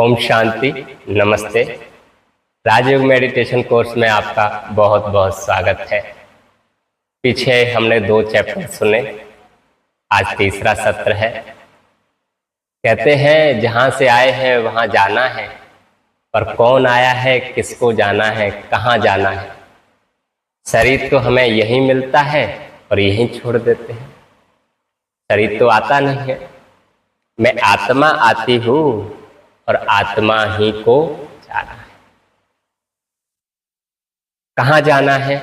ओम शांति, नमस्ते। राजयोग meditation course में आपका बहुत बहुत स्वागत है। पीछे हमने 2 चैप्टर सुने, आज तीसरा सत्र है। कहते हैं जहाँ से आए हैं वहाँ जाना है, पर कौन आया है, किसको जाना है, कहाँ जाना है। शरीर तो हमें यहीं मिलता है और यहीं छोड़ देते हैं। शरीर तो आता नहीं है। मैं आत्मा आती हूँ और आत्मा ही को जाना है। कहाँ जाना है?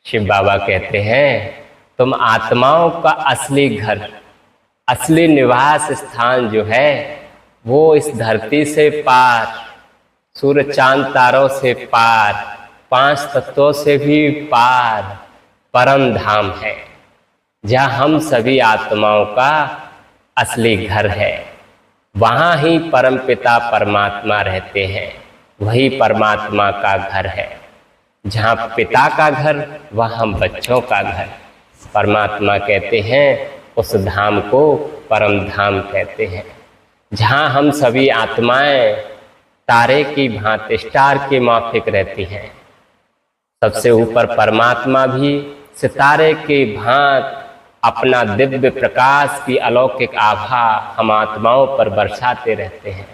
शिव बाबा कहते हैं तुम आत्माओं का असली घर, असली निवास स्थान जो है वो इस धरती से पार, सूर्य चांद तारों से पार, 5 तत्वों से भी पार परम धाम है, जहाँ हम सभी आत्माओं का असली घर है। वहाँ ही परमपिता परमात्मा रहते हैं। वही परमात्मा का घर है। जहाँ पिता का घर, वहाँ बच्चों का घर। परमात्मा कहते हैं उस धाम को परम धाम कहते हैं, जहाँ हम सभी आत्माएं तारे की भांति, स्टार की माफिक रहती हैं। सबसे ऊपर परमात्मा भी सितारे की भांति अपना दिव्य प्रकाश की अलौकिक आभा हम आत्माओं पर बरसाते रहते हैं।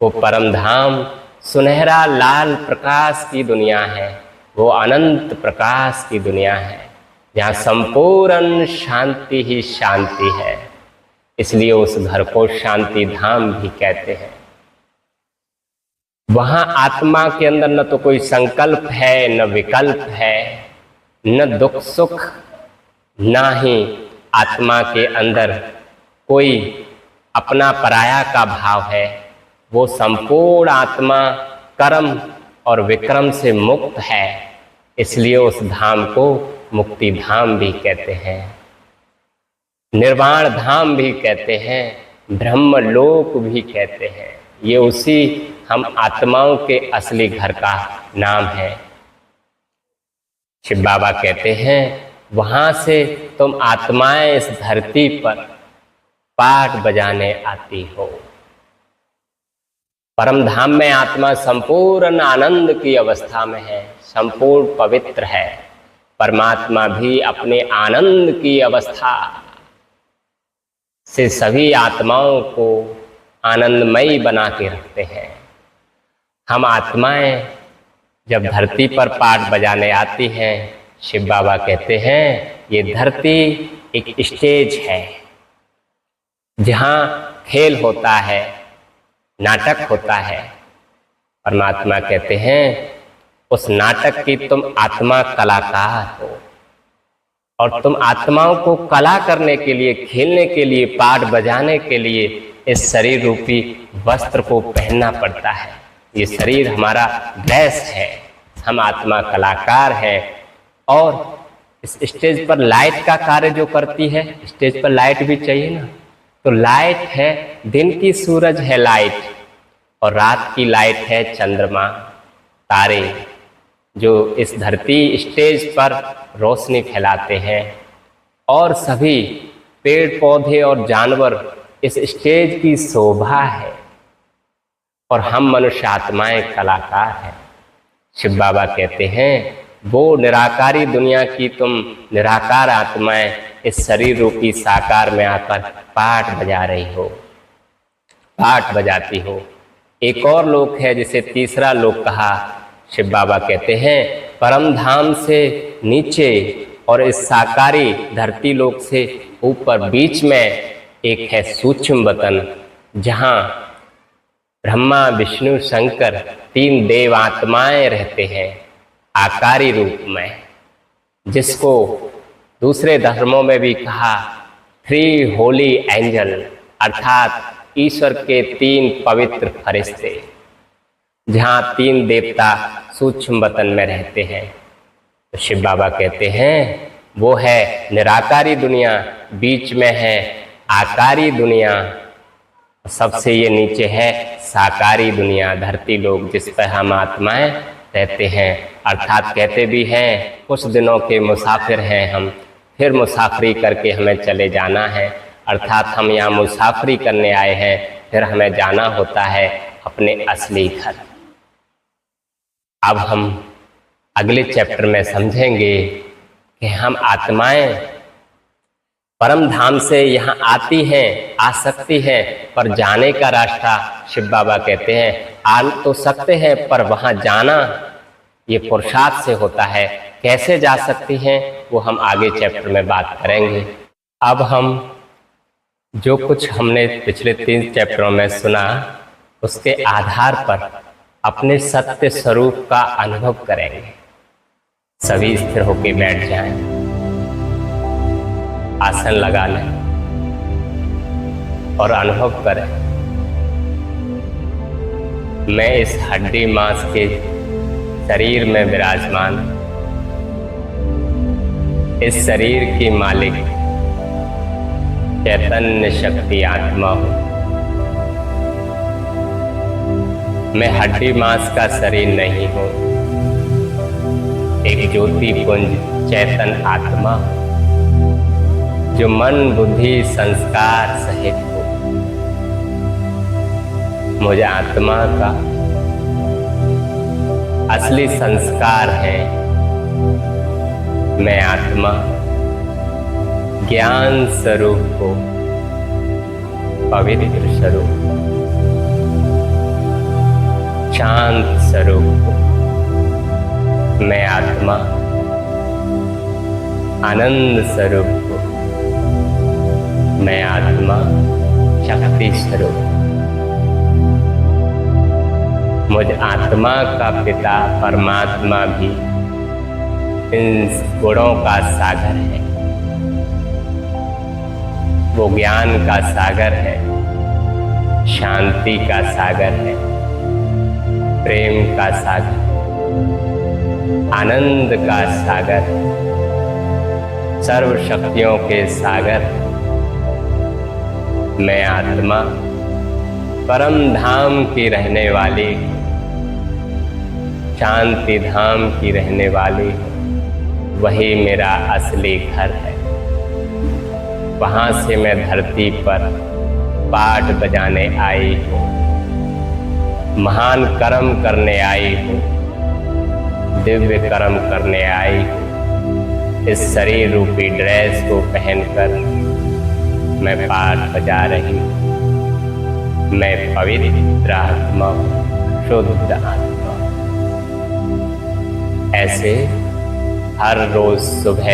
वो परम धाम सुनहरा लाल प्रकाश की दुनिया है, वो अनंत प्रकाश की दुनिया है, जहाँ संपूर्ण शांति ही शांति है। इसलिए उस घर को शांति धाम भी कहते हैं। वहाँ आत्मा के अंदर न तो कोई संकल्प है, न विकल्प है, न दुख सुख, ना ही आत्मा के अंदर कोई अपना पराया का भाव है। वो संपूर्ण आत्मा कर्म और विक्रम से मुक्त है। इसलिए उस धाम को मुक्ति धाम भी कहते हैं, निर्वाण धाम भी कहते हैं, ब्रह्मलोक भी कहते हैं। ये उसी हम आत्माओं के असली घर का नाम है। शिव बाबा कहते हैं वहाँ से तुम आत्माएं इस धरती पर पाठ बजाने आती हो। परम धाम में आत्मा संपूर्ण आनंद की अवस्था में है, संपूर्ण पवित्र है। परमात्मा भी अपने आनंद की अवस्था से सभी आत्माओं को आनंदमयी बना के रखते हैं। हम आत्माएं जब धरती पर पाठ बजाने आती हैं, शिव बाबा कहते हैं ये धरती एक स्टेज है, जहाँ खेल होता है, नाटक होता है। परमात्मा कहते हैं उस नाटक की तुम आत्मा कलाकार हो, और तुम आत्माओं को कला करने के लिए, खेलने के लिए, पाठ बजाने के लिए इस शरीर रूपी वस्त्र को पहनना पड़ता है। ये शरीर हमारा ड्रेस है। हम आत्मा कलाकार हैं। और इस स्टेज पर लाइट का कार्य जो करती है, स्टेज पर लाइट भी चाहिए ना, तो लाइट है, दिन की सूरज है लाइट, और रात की लाइट है चंद्रमा, तारे, जो इस धरती स्टेज पर रोशनी फैलाते हैं। और सभी पेड़ पौधे और जानवर इस स्टेज की शोभा है, और हम मनुष्य आत्माएं कलाकार हैं। शिव बाबा कहते हैं वो निराकारी दुनिया की तुम निराकार आत्माएं इस शरीर रूपी साकार में आकर पाठ बजा रही हो, पाठ बजाती हो। एक और लोक है जिसे तीसरा लोक कहा। शिव बाबा कहते हैं परम धाम से नीचे और इस साकारी धरती लोक से ऊपर बीच में एक है सूक्ष्म वतन, जहाँ ब्रह्मा विष्णु शंकर 3 देव आत्माएं रहते हैं आकारी रूप में, जिसको दूसरे धर्मों में भी कहा 3 होली एंजल, अर्थात ईश्वर के 3 पवित्र फरिश्ते, जहाँ 3 देवता सूक्ष्म वतन में रहते हैं। तो शिव बाबा कहते हैं वो है निराकारी दुनिया, बीच में है आकारी दुनिया, सबसे ये नीचे है साकारी दुनिया, धरती लोक, जिस पर हम आत्माएं रहते हैं। अर्थात कहते भी हैं कुछ दिनों के मुसाफिर हैं हम, फिर मुसाफरी करके हमें चले जाना है। अर्थात हम यहाँ मुसाफरी करने आए हैं, फिर हमें जाना होता है। अपने असली घर। अब हम अगले चैप्टर में समझेंगे कि हम आत्माएं परम धाम से यहाँ आती हैं, आ सकती हैं, पर जाने का रास्ता शिव बाबा कहते हैं आ तो सकते हैं, पर वहाँ जाना ये पुरुषार्थ से होता है। कैसे जा सकती हैं वो हम आगे चैप्टर में बात करेंगे। अब हम जो कुछ हमने पिछले 3 चैप्टरों में सुना उसके आधार पर अपने सत्य स्वरूप का अनुभव करेंगे। सभी स्थिर होकर बैठ जाएं, आसन लगा लें और अनुभव करें, मैं इस हड्डी मांस के शरीर में विराजमान, इस शरीर की मालिक चैतन्य शक्ति आत्मा हूं। मैं हड्डी मांस का शरीर नहीं हूं, एक ज्योति पुंज चैतन्य आत्मा हूं जो मन बुद्धि संस्कार सहित हो। मुझे आत्मा का असली संस्कार है। मैं आत्मा ज्ञान स्वरूप को, पवित्र स्वरूप, शांत स्वरूप को, मैं आत्मा आनंद स्वरूप को, मैं आत्मा शक्ति स्वरूप, मुझ आत्मा का पिता परमात्मा भी इन गुणों का सागर है। वो ज्ञान का सागर है, शांति का सागर है, प्रेम का सागर, आनंद का सागर, सर्व शक्तियों के सागर। मैं आत्मा परम धाम की रहने वाली, शांति धाम की रहने वाली, वही मेरा असली घर है। वहां से मैं धरती पर पाठ बजाने आई हूँ, महान कर्म करने आई हूँ, दिव्य कर्म करने आई हूँ। इस शरीर रूपी ड्रेस को पहनकर मैं पाठ बजा रही हूँ। मैं पवित्र आत्मा, शुद्ध आत्मा। ऐसे हर रोज सुबह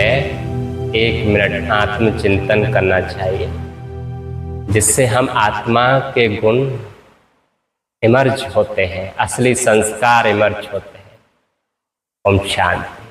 1 मिनट आत्मचिंतन करना चाहिए, जिससे हम आत्मा के गुण इमर्ज होते हैं, असली संस्कार इमर्ज होते हैं। ओम शांति।